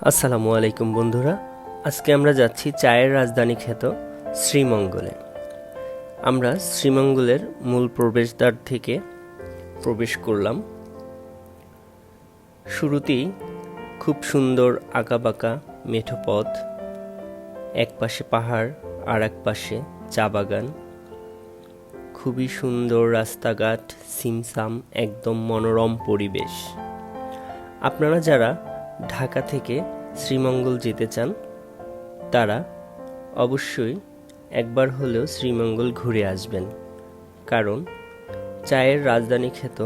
আসসালামু আলাইকুম বন্ধুরা, আজকে আমরা যাচ্ছি চায়ের রাজধানী খ্যাত শ্রীমঙ্গলে। আমরা শ্রীমঙ্গলের মূল প্রবেশদ্বার থেকে প্রবেশ করলাম। শুরুতেই খুব সুন্দর আঁকাবাঁকা মেঠো পথ, এক পাশে পাহাড় আর এক পাশে চা বাগান। খুবই সুন্দর রাস্তাঘাট, সিমসাম, একদম মনোরম পরিবেশ। আপনারা যারা ঢাকা থেকে শ্রীমঙ্গল যেতে চান তারা অবশ্যই একবার হলেও শ্রীমঙ্গল ঘুরে আসবেন, কারণ চায়ের রাজধানী খ্যাত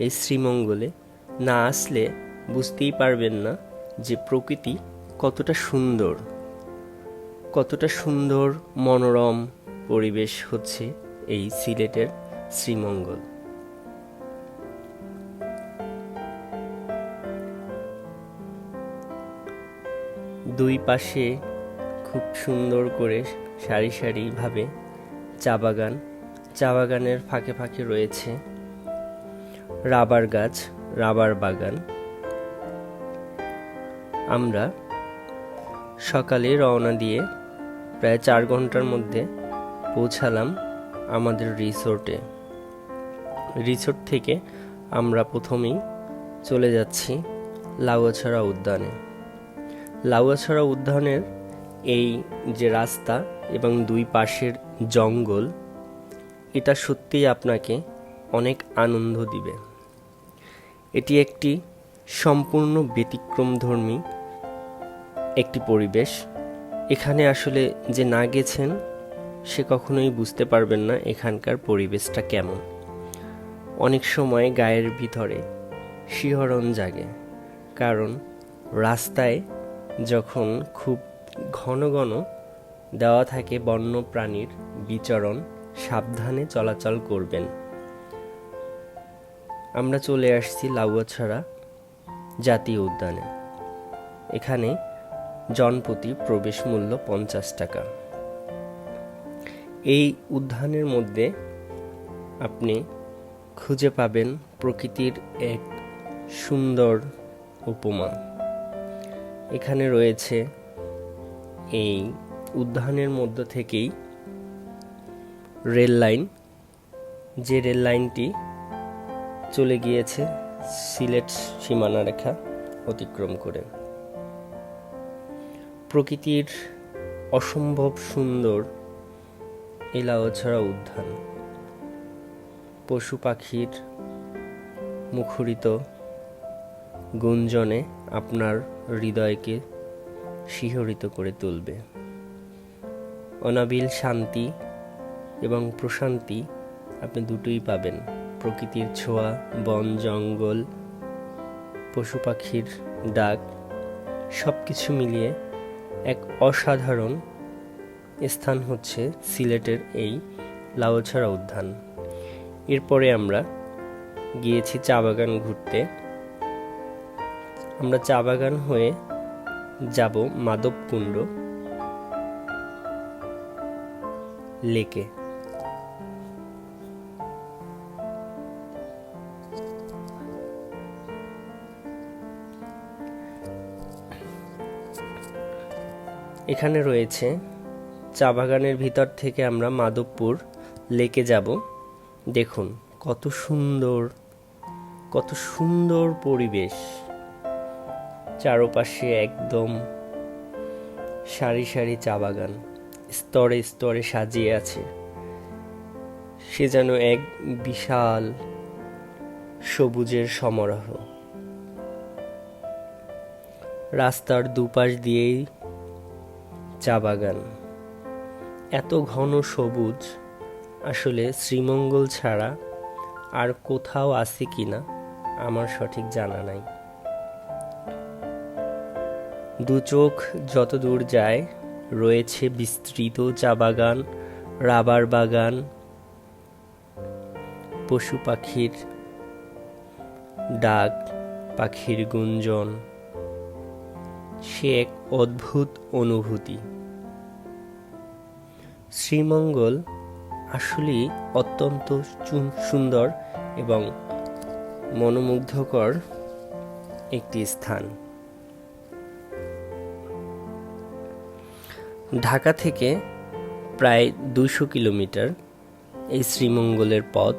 এই শ্রীমঙ্গলে না আসলে বুঝতেই পারবেন না যে প্রকৃতি কতটা সুন্দর মনোরম পরিবেশ হচ্ছে এই সিলেটের শ্রীমঙ্গল। দুই পাশে খুব সুন্দর করে সারি সারিভাবে চা বাগান, চা বাগানের ফাঁকে ফাঁকে রয়েছে রাবার গাছ, রাবার বাগান। আমরা সকালে রওনা দিয়ে প্রায় 4 ঘন্টার মধ্যে পৌঁছালাম আমাদের রিসোর্টে। রিসোর্ট থেকে আমরা প্রথমেই চলে যাচ্ছি লাউয়াছড়া উদ্যানে। লাউয়াছড়া উদ্যানের এই যে রাস্তা এবং দুই পাশের জঙ্গল, এটা সত্যিই আপনাকে অনেক আনন্দ দিবে। এটি একটি সম্পূর্ণ ব্যতিক্রমধর্মী একটি পরিবেশ। এখানে আসলে যে না গেছেন সে কখনোই বুঝতে পারবেন না এখানকার পরিবেশটা কেমন। অনেক সময় গায়ের ভিতরে শিহরণ জাগে, কারণ রাস্তায় যখন খুব ঘন ঘন দেওয়া থাকে বন্য প্রাণীর বিচরণ, সাবধানে চলাচল করবেন। আমরা চলে আসছি লাউয়াছড়া জাতীয় উদ্যানে। এখানে জনপ্রতি প্রবেশ মূল্য 50 টাকা। এই উদ্যানের মধ্যে আপনি খুঁজে পাবেন প্রকৃতির এক সুন্দর উপমা। এখানে রয়েছে এই উদ্যানের মধ্য থেকেই রেল লাইন, যে রেল লাইনটি চলে গিয়েছে সিলেট সীমানা রেখা অতিক্রম করে। প্রকৃতির অসম্ভব সুন্দর এই লাউয়াছড়া উদ্যান। পশু পাখির মুখরিত গুঞ্জনে আপনার হৃদয়কে শিহরিত করে তুলবে। অনাবিল শান্তি এবং প্রশান্তি আপনি দুটোই পাবেন। প্রকৃতির ছোঁয়া, বন জঙ্গল, পশু পাখির ডাক, সব কিছু মিলিয়ে এক অসাধারণ স্থান হচ্ছে সিলেটের এই লাউয়াছড়া উদ্যান। এরপরে আমরা গিয়েছি চা বাগান ঘুরতে। আমরা চা বাগান হয়ে যাব মাধবকুণ্ড লেকে। এখানে রয়েছে চা বাগানের ভিতর থেকে আমরা মাধবপুর লেকে যাব। দেখুন কত সুন্দর পরিবেশ। চারপাশে একদম সারি সারি চা বাগান, স্তরে স্তরে সাজিয়ে আছে। সে যেন এক বিশাল সবুজের সমারোহ। রাস্তার দুপাশ দিয়েই চা বাগান। এত ঘন সবুজ আসলে শ্রীমঙ্গল ছাড়া আর কোথাও আছে কিনা আমার সঠিক জানা নাই। দু চোখ যত দূর যায় রয়েছে বিস্তৃত চা বাগান, রাবার বাগান, পশু পাখির ডাক, পাখির গুঞ্জন। সে এক অদ্ভুত অনুভূতি। শ্রীমঙ্গল আসলেই অত্যন্ত সুন্দর এবং মনোমুগ্ধকর একটি স্থান। ঢাকা থেকে প্রায় 200 কিলোমিটার এই শ্রীমঙ্গলের পথ।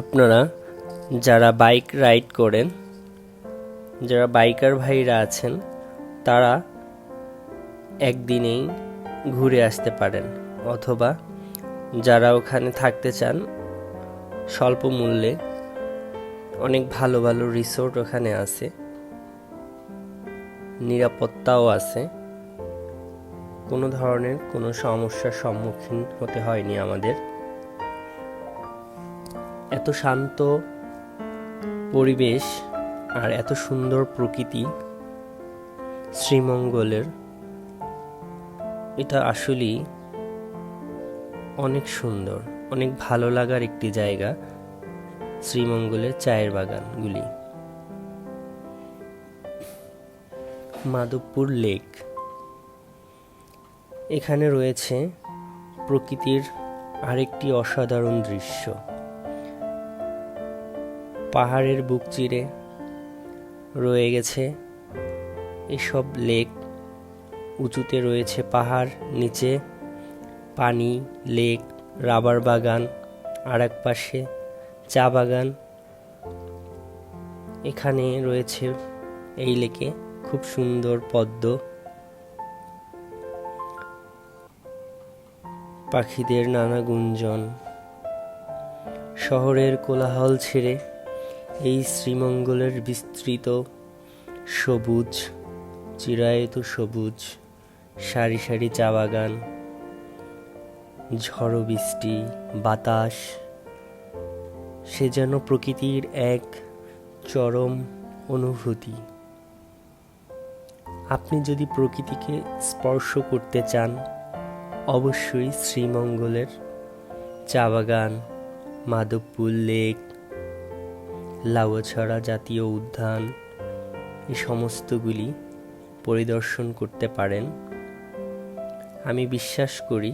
আপনারা যারা বাইক রাইড করেন, যারা বাইকার ভাইরা আছেন, তারা একদিনেই ঘুরে আসতে পারেন, অথবা যারা ওখানে থাকতে চান স্বল্প মূল্যে, অনেক ভালো ভালো রিসোর্ট ওখানে আছে, নিরাপত্তাও আছে, কোনো ধরনের কোনো সমস্যার সম্মুখীন হতে হয়নি আমাদের। এত শান্ত পরিবেশ আর এত সুন্দর প্রকৃতি শ্রীমঙ্গলের, এটা আসলেই অনেক সুন্দর, অনেক ভালো লাগার একটি জায়গা শ্রীমঙ্গলের চায়ের বাগানগুলি। মাধবপুর লেক, এখানে রয়েছে প্রকৃতির আরেকটি অসাধারণ দৃশ্য। পাহাড়ের বুক চিরে রয়ে গেছে এসব লেক, উঁচুতে রয়েছে পাহাড়, নিচে পানি, লেক, রাবার বাগান, আর এক পাশে চা বাগান। এখানে রয়েছে এই লেকে খুব সুন্দর পদ্ম, পাখিদের নানা গুঞ্জন। শহরের কোলাহল ছেড়ে এই শ্রীমঙ্গলের বিস্তৃত সবুজ, চিরায়ত সবুজ, সারি সারি চা বাগান, ঝড়ো বৃষ্টি, বাতাস, সে যেন প্রকৃতির এক চরম অনুভূতি। আপনি যদি প্রকৃতিকে স্পর্শ করতে চান, অবশ্যই শ্রীমঙ্গলের চা বাগান, মাধবপুর লেক, লাউয়াছড়া জাতীয় উদ্যান, এই সমস্তগুলি পরিদর্শন করতে পারেন। আমি বিশ্বাস করি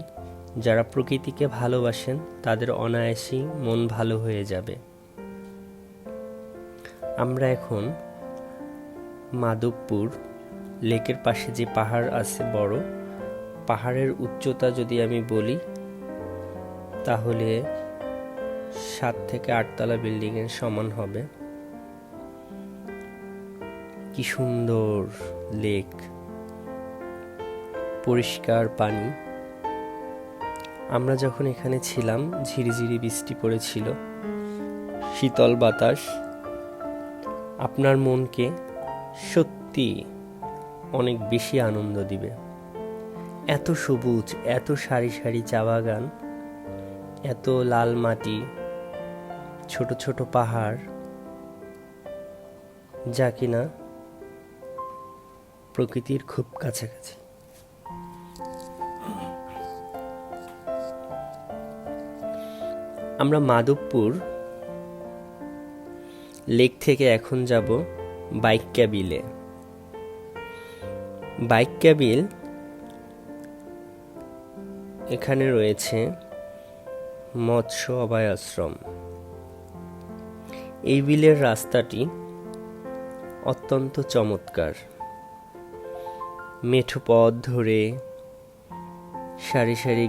যারা প্রকৃতিকে ভালোবাসেন তাদের অনায়াসেই মন ভালো হয়ে যাবে। আমরা এখন মাধবপুর লেকের পাশে যে পাহাড় আছে বড়, পাহাড়ের উচ্চতা যদি আমি বলি তাহলে 7 থেকে 8 তলা বিল্ডিং এর সমান হবে। কি সুন্দর লেক, পরিষ্কার পানি। আমরা যখন এখানে ছিলাম ঝিরিঝিরি বৃষ্টি পড়েছিল, শীতল বাতাস আপনার মনকে সত্যি অনেক বেশি আনন্দ দিবে। এত সবুজ, এত সারি সারি চা বাগান, এত লাল মাটি, ছোট ছোট পাহাড়, যা কিনা প্রকৃতির খুব কাছাকাছি। আমরা মাধবপুর লেক থেকে এখন যাব বাইক ক্যাবিলে। বাইক ক্যাবিল এখানে রয়েছে মৎস্য অভয়াশ্রম। এই বিলের রাস্তাটি অত্যন্ত চমৎকার। মেঠো পথ ধরে সারি সারি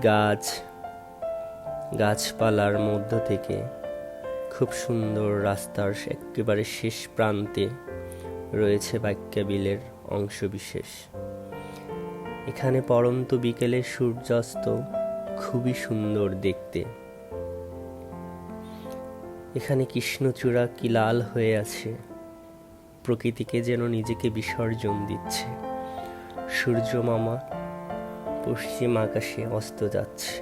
গাছপালার মধ্য থেকে খুব সুন্দর রাস্তার একেবারে শেষ প্রান্তে রয়েছে বাইক্কা বিলের অংশ বিশেষ। এখানে পড়ন্ত বিকেলের সূর্যাস্ত খুবই সুন্দর দেখতে। এখানে কৃষ্ণচূড়া কি লাল হয়ে আছে, প্রকৃতিকে যেন নিজেকে বিসর্জন দিচ্ছে। সূর্য মামা পশ্চিম আকাশে অস্ত যাচ্ছে,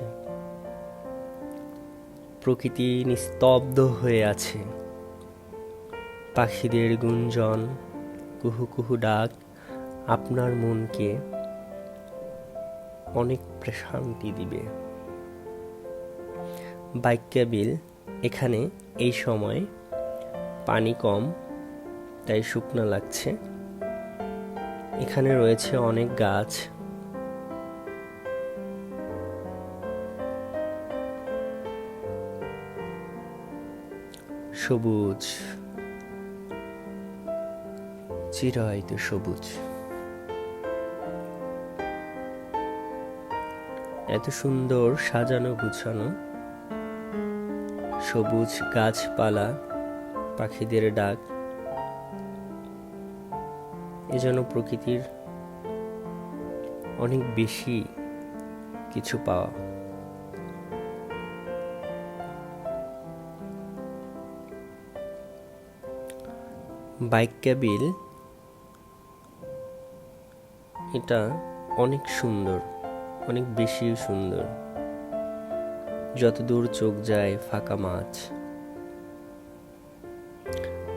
প্রকৃতি নিস্তব্ধ হয়ে আছে। পাখিদের গুঞ্জন, কুহু কুহু ডাক আপনার মনকে অনেক প্রশান্তি দিবে। বাইক্কা বিল, এখানে এই সময় পানি কম, তাই শুকনো লাগছে। এখানে রয়েছে অনেক গাছ, সবুজ। চিরায়ত সবুজ। এত সুন্দর সাজানো গুছানো সবুজ গাছপালা, পাখিদের ডাক, এ যেন প্রকৃতির অনেক বেশি কিছু পাওয়া। বাইক্কা বিল এটা অনেক সুন্দর, অনেক বেশি সুন্দর। যতদূর চোখ যায় ফাঁকা মাছ।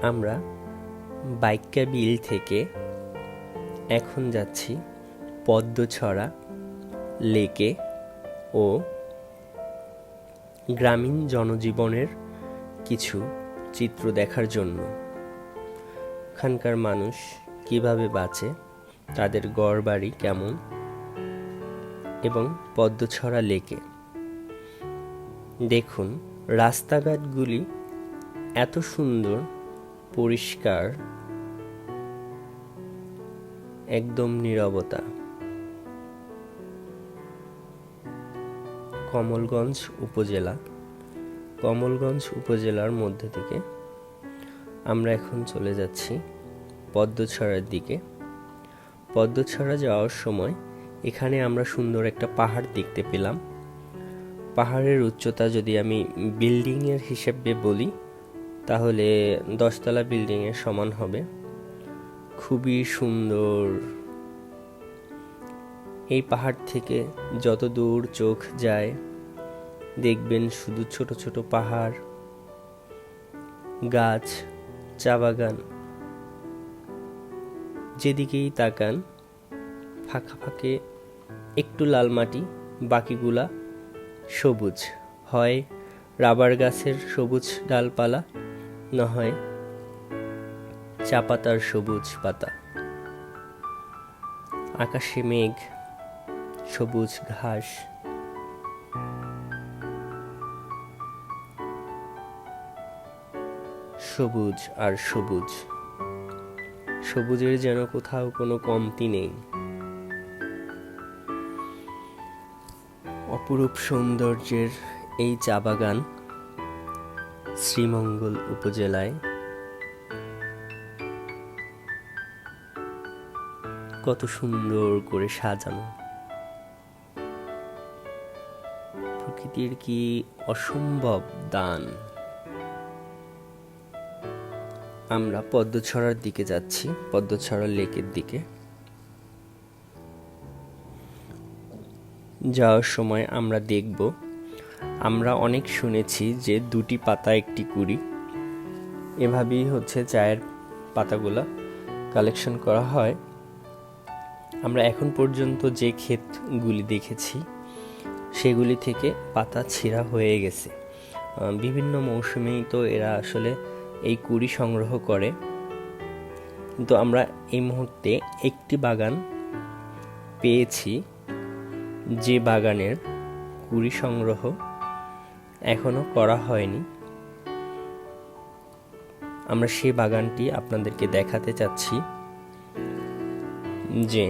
আমরা বাইক্কা বিল থেকে এখন যাচ্ছি পদ্মছড়া লেকে ও গ্রামীণ জনজীবনের কিছু চিত্র দেখার জন্য। এখানকার মানুষ কিভাবে বাঁচে, তাদের ঘরবাড়ি কেমন, এবং পদ্মছড়া লেকে দেখুন। রাস্তাঘাটগুলি এত সুন্দর, পরিষ্কার, একদম নীরবতা। কমলগঞ্জ উপজেলার মধ্য থেকে আমরা এখন চলে যাচ্ছি পদ্মছড়ার দিকে। পদ্মছড়া যাওয়ার সময় এখানে আমরা সুন্দর একটা পাহাড় দেখতে পেলাম। পাহাড়ের উচ্চতা যদি আমি বিল্ডিংয়ের হিসেবে বলি তাহলে 10 তলা বিল্ডিংয়ের সমান হবে। খুবই সুন্দর। এই পাহাড় থেকে যত দূর চোখ যায় দেখবেন শুধু ছোট ছোট পাহাড়, গাছ, চা বাগান। যেদিকেই তাকান ফাঁকা ফাঁকে একটু লাল মাটি, বাকিগুলা সবুজ। হয় রাবার গাছের সবুজ ডালপালা, না হয় চা পাতার সবুজ পাতা। আকাশে মেঘ, সবুজ ঘাস। সবুজ আর সবুজ, সবুজের যেন কোথাও কোনো কমতি নেই। অপরূপ সৌন্দর্যের এই চা বাগান শ্রীমঙ্গল উপজেলায়। কত সুন্দর করে সাজানো। প্রকৃতির কি অসম্ভব দান। আমরা পদ্মছড়ার দিকে যাচ্ছি, পদ্মছড়া লেকের দিকে। যাওয়ার সময় আমরা দেখব, আমরা অনেক শুনেছি যে 2টি পাতা 1টি কুড়ি, এভাবেই হচ্ছে চায়ের পাতাগুলা কালেকশন করা হয়। আমরা এখন পর্যন্ত যে ক্ষেতগুলি দেখেছি সেগুলি থেকে পাতা ছিঁড়া হয়ে গেছে। বিভিন্ন মৌসুমেই তো এরা আসলে এই কুড়ি সংগ্রহ করে, কিন্তু আমরা এই মুহূর্তে একটি বাগান পেয়েছি যে বাগানের কুড়ি সংগ্রহ এখনো করা হয়নি। আমরা সেই বাগানটি আপনাদেরকে দেখাতে চাচ্ছি। যে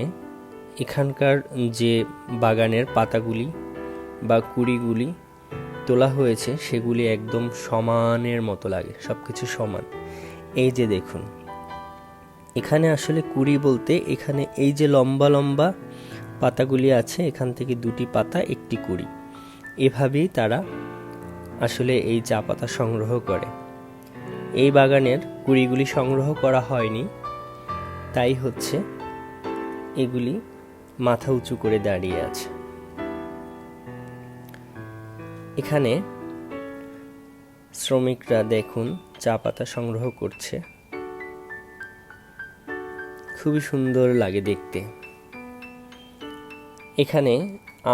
এখানকার যে বাগানের পাতাগুলি বা কুড়িগুলি তোলা হয়েছে সেগুলি একদম সমানের মতো লাগে, সবকিছু সমান। এই যে দেখুন, এখানে আসলে কুড়ি বলতে এখানে এই যে লম্বা লম্বা পাতাগুলি আছে, এখান থেকে 2টি পাতা 1টি কুড়ি, এভাবেই তারা আসলে এই চা পাতা সংগ্রহ করে। এই বাগানের কুড়িগুলি সংগ্রহ করা হয়নি, তাই হচ্ছে এগুলি মাথা উঁচু করে দাঁড়িয়ে আছে। এখানে শ্রমিকরা দেখুন চা পাতা সংগ্রহ করছে। খুবই সুন্দর লাগে দেখতে। এখানে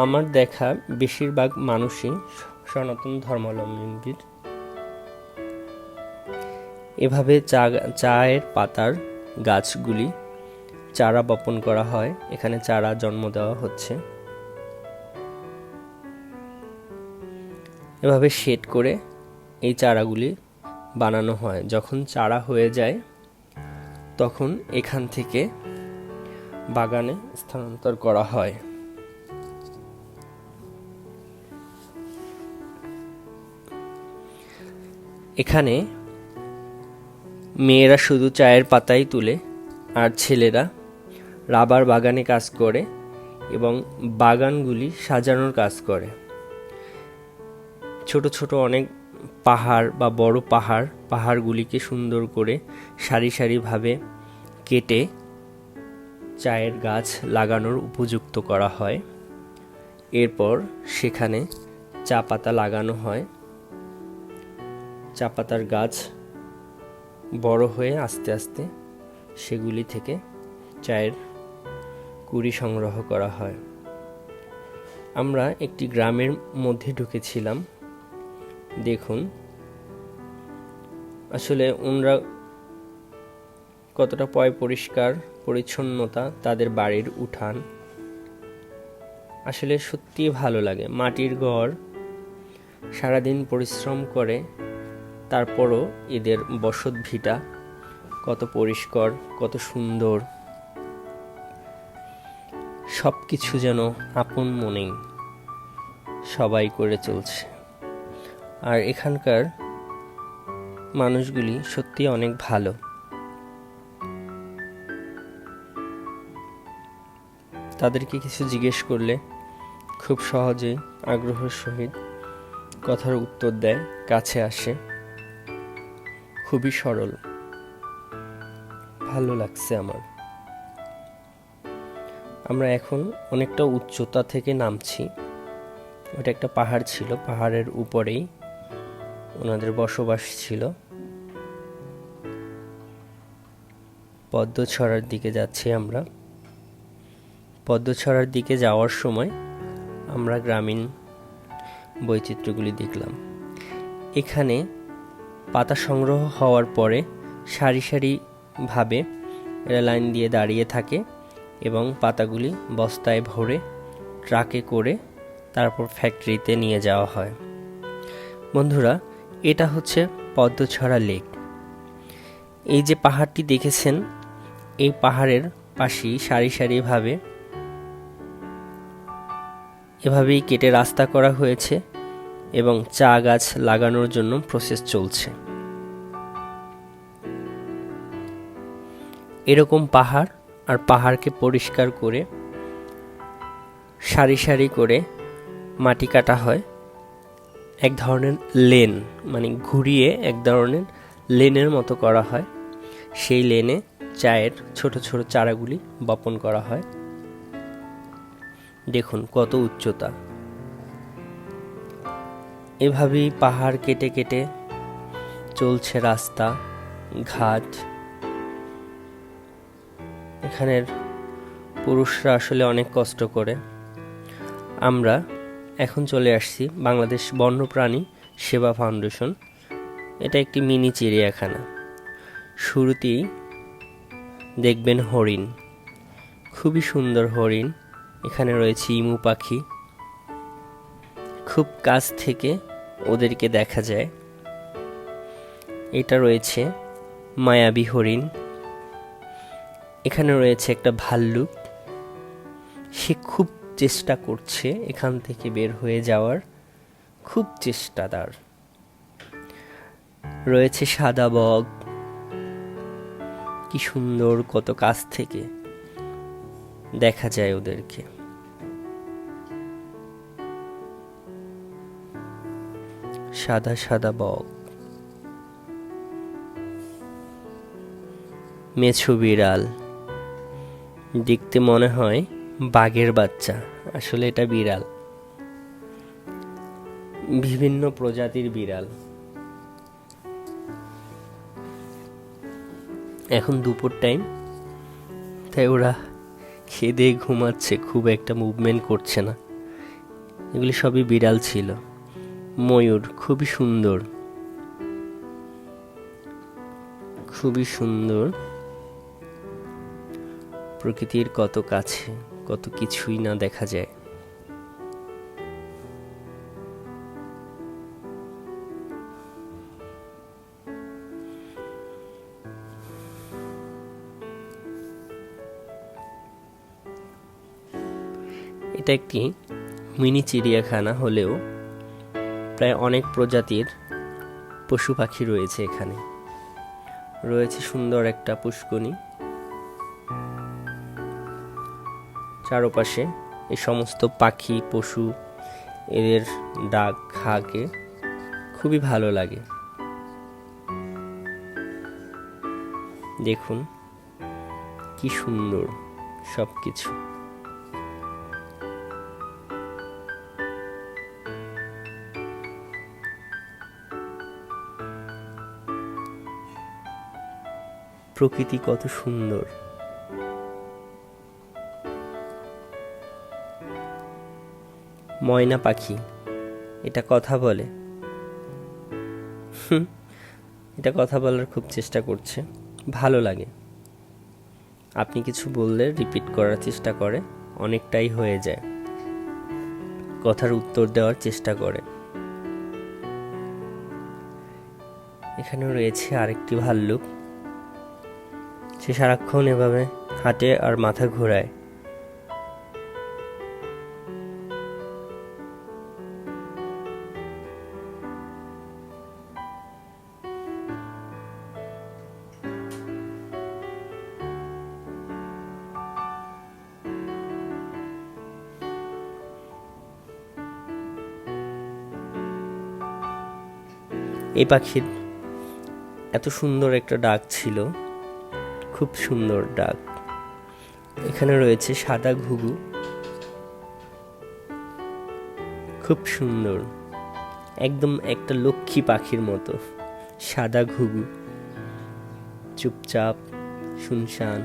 আমার দেখা বেশিরভাগ মানুষই সনাতন ধর্মাবলম্বী। এভাবে চায়ের পাতার গাছগুলি চারা বপন করা হয়, এখানে চারা জন্ম দেওয়া হচ্ছে। এভাবে শেড করে এই চারাগুলি বানানো হয়। যখন চারা হয়ে যায় তখন এখান থেকে বাগানে স্থানান্তর করা হয়। এখানে মেয়েরা শুধু চায়ের পাতাই তুলে, আর ছেলেরা রাবার বাগানে কাজ করে এবং বাগানগুলি সাজানোর কাজ করে। ছোট ছোট অনেক পাহাড় বা বড় পাহাড়গুলিকে সুন্দর করে সারি সারিভাবে কেটে চায়ের গাছ লাগানোর উপযুক্ত করা হয়। এরপর সেখানে চা পাতা লাগানো হয়। চা পাতার গাছ বড় হয়ে আস্তে আস্তে সেগুলি থেকে চায়ের কুড়ি সংগ্রহ করা হয়। আমরা একটি গ্রামের মধ্যে ঢুকেছিলাম। দেখুন আসলে ওনারা কতটা পরিষ্কার পরিচ্ছন্নতা, তাদের বাড়ির উঠান আসলে সত্যিই ভালো লাগে। মাটির ঘর, সারাদিন পরিশ্রম করে তারপরও এদের বসত ভিটা কত পরিষ্কার, কত সুন্দর, সব কিছু যেন আপন মনেই সবাই করে চলছে। আর এখানকার মানুষগুলি সত্যি অনেক ভালো। তাদেরকে কিছু জিজ্ঞেস করলে খুব সহজেই আগ্রহের সহিত কথার উত্তর দেয়, কাছে আসে, খুবই সরল। ভালো লাগছে আমার। আমরা এখন অনেকটা উচ্চতা থেকে নামছি। ওটা একটা পাহাড় ছিল, পাহাড়ের উপরেই ওনাদের বসবাস ছিল। পদ্মছড়ার দিকে যাচ্ছি আমরা। পদ্মছড়ার দিকে যাওয়ার সময় আমরা গ্রামীণ বৈচিত্র্যগুলি দেখলাম। এখানে পাতা সংগ্রহ হওয়ার পরে সারি সারিভাবে এরা লাইন দিয়ে দাঁড়িয়ে থাকে এবং পাতাগুলি বস্তায় ভরে ট্রাকে করে তারপর ফ্যাক্টরিতে নিয়ে যাওয়া হয়। বন্ধুরা, এটা হচ্ছে পদ্মছড়া লেক। এই যে পাহাড়টি দেখেছেন, এই পাহাড়ের পাশেই সারি সারিভাবে এভাবেই কেটে রাস্তা করা হয়েছে এবং চা গাছ লাগানোর জন্য প্রসেস চলছে। এরকম পাহাড় আর পাহাড়কে পরিষ্কার করে সারি সারি করে মাটি কাটা হয়। এক ধরনের লেন, মানে ঘুরিয়ে এক ধরনের লেনের মতো করা হয়। সেই লেনে চায়ের ছোট ছোট চারাগুলি বপন করা হয়। দেখুন কত উচ্চতা। এভাবেই পাহাড় কেটে কেটে চলছে রাস্তা, ঘাট। এখানের পুরুষরা আসলে অনেক কষ্ট করে। আমরা এখন চলে আসছি বাংলাদেশ বন্যপ্রাণী সেবা ফাউন্ডেশন। এটা একটি মিনি চিড়িয়াখানা। শুরুতেই দেখবেন হরিণ, খুবই সুন্দর হরিণ। এখানে রয়েছে ইমু পাখি, খুব কাছ থেকে ওদেরকে দেখা যায়। এটা রয়েছে মায়াবী হরিণ। এখানে রয়েছে একটা ভাল্লুক, সে খুব চেষ্টা করছে এখান থেকে বের হয়ে যাওয়ার, খুব চেষ্টা তার। রয়েছে সাদা বক, কি সুন্দর, কত কাছ থেকে দেখা যায় ওদেরকে। সাদা সাদা বক। মেছো বিড়াল, দেখতে মনে হয় বাঘের বাচ্চা, আসলে এটা বিড়াল। বিভিন্ন প্রজাতির বিড়াল। এখন দুপুর টাইম, তাই ওরা খেদে ঘুমাচ্ছে, খুব একটা মুভমেন্ট করছে না। এগুলি সবই বিড়াল ছিল। ময়ূর, খুবই সুন্দর, খুবই সুন্দর। প্রকৃতির কত কাছে, কত কিছুই না দেখা যায়। এটা একটি মিনি চিড়িয়াখানা হলেও প্রায় অনেক প্রজাতির পশু পাখি রয়েছে এখানে। রয়েছে সুন্দর একটা পুষ্করণী, চারপাশে এই সমস্ত পাখি পশু এদের ডাক হাঁকে খুবই ভালো লাগে। দেখুন কি সুন্দর সবকিছু। প্রকৃতি কত সুন্দর। ময়না পাখি এটা কথা বলে, এটা কথা বলার খুব চেষ্টা করছে, ভালো লাগে। আপনি কিছু বললে রিপিট করার চেষ্টা করে, অনেকটাই হয়ে যায়, কথার উত্তর দেওয়ার চেষ্টা করে। এখানে রয়েছে আরেকটি ভাল্লুক, সে সারাক্ষণ এভাবে হাঁটে আর মাথা ঘোরায়। এই পাখির এত সুন্দর একটা ডাক ছিল, খুব সুন্দর ডাক। এখানে রয়েছে সাদা ঘুঘু, খুব সুন্দর, একদম একটা লক্ষ্মী পাখির মতো। সাদা ঘুঘু চুপচাপ শুনশান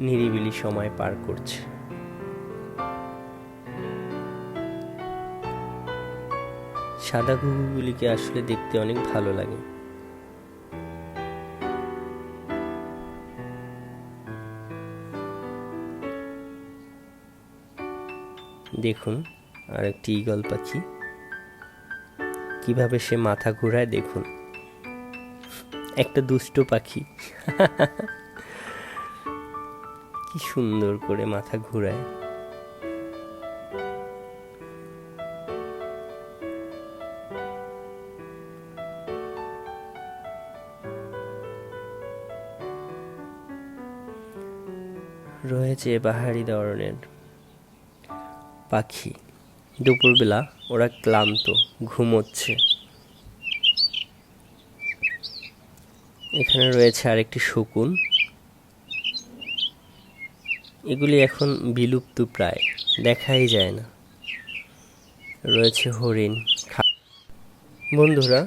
নিরিবিলি সময় পার করছে। সাদা ঘুঘুগুলিকে আসলে দেখতে অনেক ভালো লাগে। দেখুন আরেকটি ঈগল পাখি কিভাবে সে মাথা ঘোরায়, দেখুন একটা দুষ্ট পাখি কি সুন্দর করে মাথা ঘোরায়। রয়েছে পাহাড়ি ধরনের পাখি, দুপুরবেলা ওরা ক্লান্ত ঘুমোচ্ছে। এখানে রয়েছে আরেকটি শকুন, এগুলি এখন বিলুপ্ত প্রায়, দেখাই যায় না। রয়েছে হরিণ। বন্ধুরা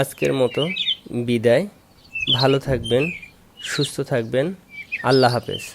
আজকের মতো বিদায়, ভালো থাকবেন, সুস্থ থাকবেন, আল্লাহ হাফেজ।